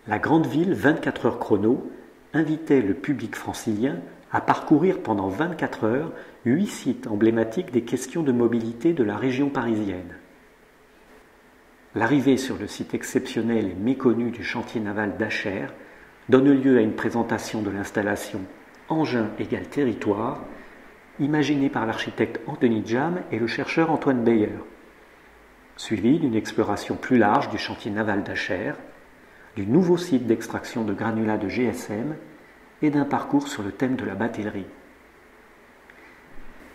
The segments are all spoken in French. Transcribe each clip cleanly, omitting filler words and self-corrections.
La grande ville 24 heures chrono invitait le public francilien à parcourir pendant 24 heures 8 sites emblématiques des questions de mobilité de la région parisienne. L'arrivée sur le site exceptionnel et méconnu du chantier naval d'Achères donne lieu à une présentation de l'installation Engin égale territoire, imaginée par l'architecte Anthony Jam et le chercheur Antoine Beyer, suivie d'une exploration plus large du chantier naval d'Achères, du nouveau site d'extraction de granulats de GSM et d'un parcours sur le thème de la batellerie.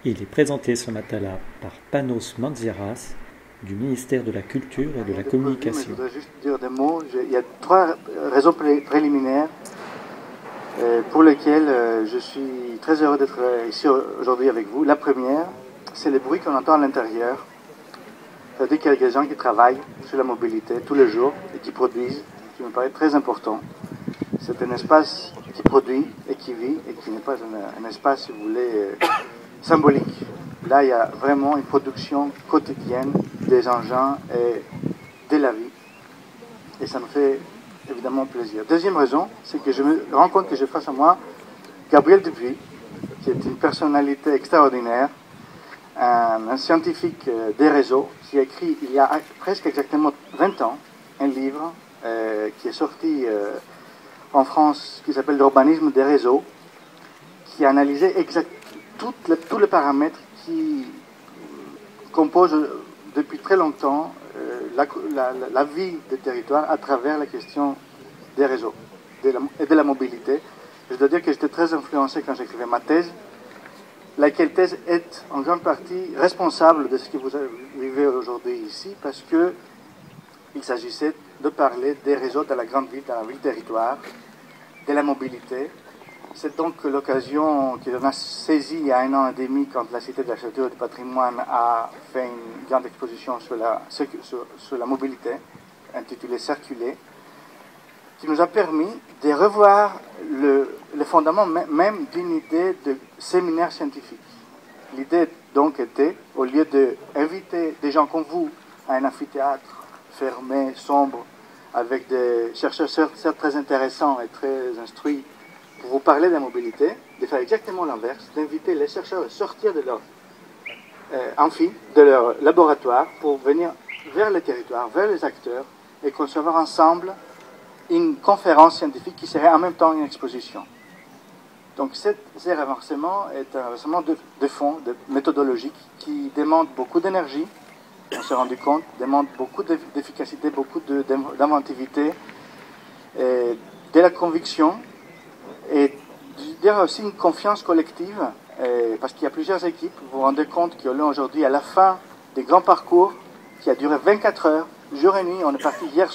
Il est présenté ce matin-là par Panos Manziaras du ministère de la Culture et de la Communication. Je voudrais juste dire des mots. Il y a 3 raisons préliminaires pour lesquelles je suis très heureux d'être ici aujourd'hui avec vous. La première, c'est les bruits qu'on entend à l'intérieur. C'est-à-dire qu'il y a des gens qui travaillent sur la mobilité tous les jours et qui produisent, qui me paraît très important. C'est un espace qui produit et qui vit et qui n'est pas un espace, si vous voulez, symbolique. Là, il y a vraiment une production quotidienne des engins et de la vie. Et ça me fait évidemment plaisir. Deuxième raison, c'est que je me rends compte que j'ai face à moi Gabriel Dupuy, qui est une personnalité extraordinaire, un scientifique des réseaux, qui a écrit il y a presque exactement 20 ans un livre qui est sorti en France, qui s'appelle L'urbanisme des réseaux, qui a analysé tous les paramètres qui composent depuis très longtemps la vie des territoires à travers la question des réseaux et de la mobilité. Je dois dire que j'étais très influencé quand j'écrivais ma thèse, laquelle thèse est en grande partie responsable de ce que vous vivez aujourd'hui ici, parce que il s'agissait de parler des réseaux de la grande ville, dans la ville-territoire, de la mobilité. C'est donc l'occasion qu'on a saisie il y a 1 an et demi, quand la Cité de la Culture et du Patrimoine a fait une grande exposition sur la mobilité, intitulée Circuler, qui nous a permis de revoir le fondement même d'une idée de séminaire scientifique. L'idée donc était, au lieu d'inviter des gens comme vous à un amphithéâtre fermé, sombre, avec des chercheurs certes très intéressants et très instruits, pour vous parler de la mobilité, de faire exactement l'inverse, d'inviter les chercheurs à sortir de leur amphi, de leur laboratoire, pour venir vers le territoire, vers les acteurs, et concevoir ensemble une conférence scientifique qui serait en même temps une exposition. Donc ce renversement est un renversement de fond, méthodologique, qui demande beaucoup d'énergie, on s'est rendu compte, demande beaucoup d'efficacité, beaucoup d'inventivité, de la conviction, et je dirais aussi une confiance collective, parce qu'il y a plusieurs équipes. Vous vous rendez compte qu'on est aujourd'hui à la fin des grands parcours qui a duré 24 heures, jour et nuit. On est parti hier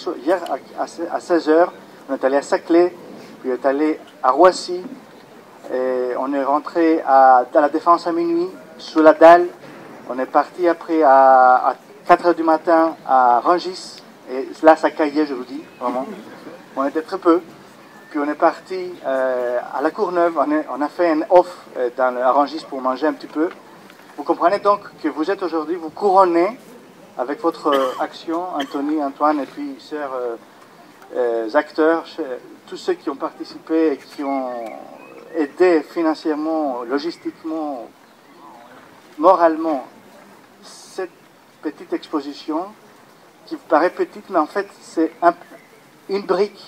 à 16 heures, on est allé à Saclay, puis on est allé à Roissy, et on est rentré à la Défense à minuit, sous la dalle. On est parti après à 4 heures du matin à Rungis, et là ça caillait, je vous dis, vraiment. On était très peu. Puis on est parti à la Courneuve, on a fait un off à Rungis pour manger un petit peu. Vous comprenez donc que vous êtes aujourd'hui, vous couronnez avec votre action, Anthony, Antoine et puis chers acteurs, tous ceux qui ont participé et qui ont aidé financièrement, logistiquement, moralement, cette petite exposition qui vous paraît petite, mais en fait c'est une brique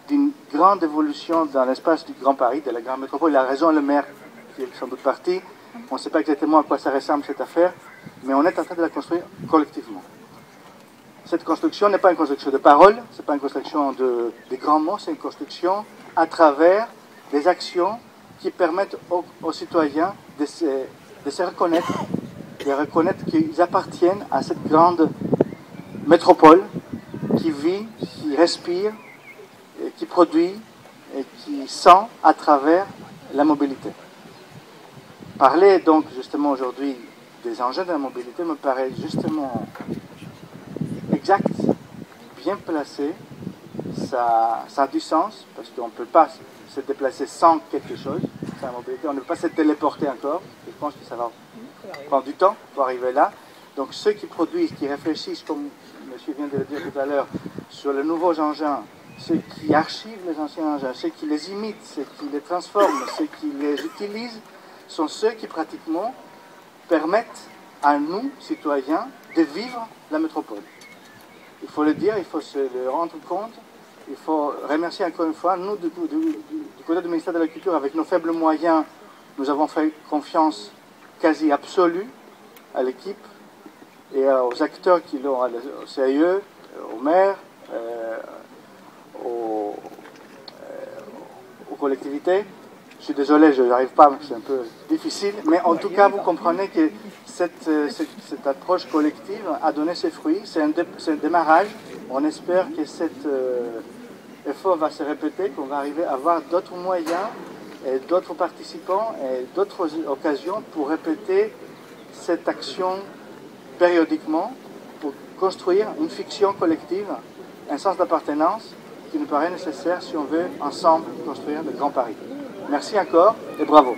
d'une grande évolution dans l'espace du Grand Paris, de la grande métropole. Il a raison le maire, qui est sans doute parti. On ne sait pas exactement à quoi ça ressemble cette affaire, mais on est en train de la construire collectivement. Cette construction n'est pas une construction de paroles, ce n'est pas une construction de grands mots, c'est une construction à travers des actions qui permettent aux citoyens de se reconnaître, de reconnaître qu'ils appartiennent à cette grande métropole qui vit, qui respire, et qui produit et qui sent à travers la mobilité. Parler donc justement aujourd'hui des engins de la mobilité me paraît justement exact, bien placé. Ça a du sens parce qu'on ne peut pas se déplacer sans quelque chose. Sans la mobilité, on ne peut pas se téléporter encore. Je pense que ça va prendre du temps pour arriver là. Donc ceux qui produisent, qui réfléchissent, comme monsieur vient de le dire tout à l'heure, sur les nouveaux engins ceux qui archivent les anciens engins, ceux qui les imitent, ceux qui les transforment, ceux qui les utilisent, sont ceux qui pratiquement permettent à nous, citoyens, de vivre la métropole. Il faut le dire, il faut se le rendre compte, il faut remercier encore une fois, nous, du côté du ministère de la Culture, avec nos faibles moyens, nous avons fait confiance quasi absolue à l'équipe et aux acteurs qui l'ont, au CIE, au maire, aux collectivités. Je suis désolé, je n'arrive pas, c'est un peu difficile, mais en tout cas, vous comprenez que cette approche collective a donné ses fruits. C'est un démarrage. On espère que cet effort va se répéter, qu'on va arriver à avoir d'autres moyens, et d'autres participants et d'autres occasions pour répéter cette action périodiquement, pour construire une fiction collective, un sens d'appartenance qui nous paraît nécessaire si on veut ensemble construire le Grand Paris. Merci encore et bravo.